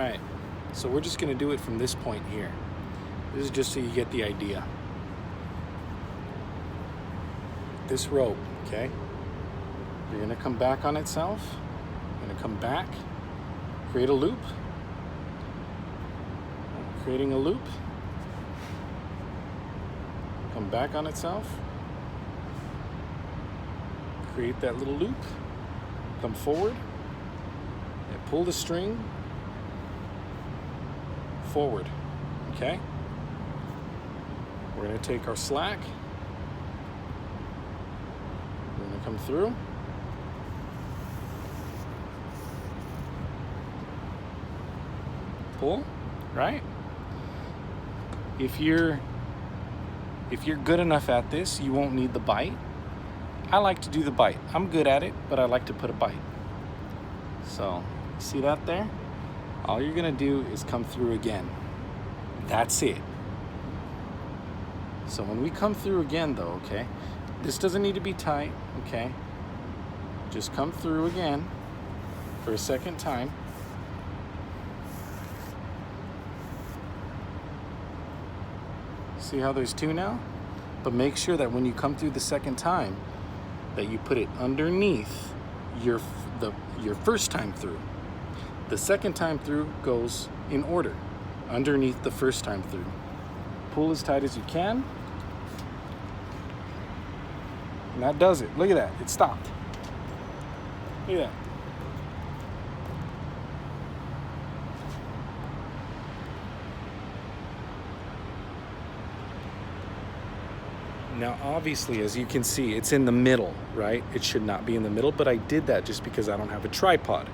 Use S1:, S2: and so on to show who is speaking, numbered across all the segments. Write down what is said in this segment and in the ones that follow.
S1: All right, so we're just gonna do it from this point here. This is just so you get the idea. This rope, okay? You're gonna come back on itself. You're gonna come back, create a loop. Creating a loop. Come back on itself. Create that little loop. Come forward. And pull the string forward, okay? We're gonna take our slack. We're gonna come through. Pull, right? If you're good enough at this, you won't need the bite. I like to do the bite. I'm good at it, but I like to put a bite. So, see that there? All you're gonna do is come through again. That's it. So when we come through again though, okay, this doesn't need to be tight, okay? Just come through again for a second time. See how there's two now? But make sure that when you come through the second time, that you put it underneath your first time through. The second time through goes in order, underneath the first time through. Pull as tight as you can. And that does it. Look at that, it stopped. Look at that. Now, obviously, as you can see, it's in the middle, right? It should not be in the middle, but I did that just because I don't have a tripod.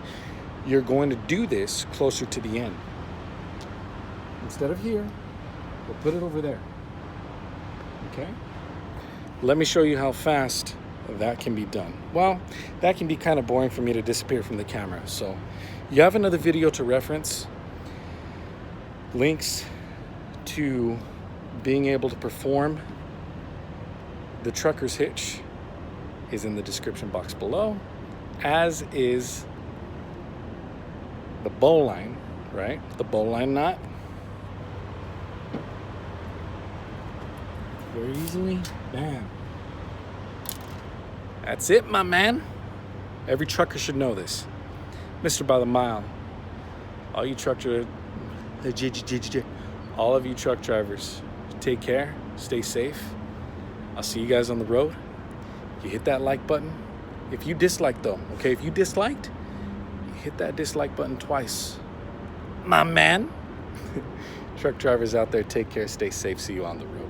S1: You're going to do this closer to the end. Instead of here, we'll put it over there, okay? Let me show you how fast that can be done. Well, that can be kind of boring for me to disappear from the camera. So you have another video to reference. Links to being able to perform the trucker's hitch is in the description box below, as is the bowline, right? The bowline knot. Very easily, bam. That's it, my man. Every trucker should know this. Mr. By the Mile. All you truck drivers, all of you truck drivers, take care, stay safe. I'll see you guys on the road. You hit that like button. If you dislike though, okay? If you disliked, you hit that dislike button twice. My man. Truck drivers out there, take care, stay safe. See you on the road.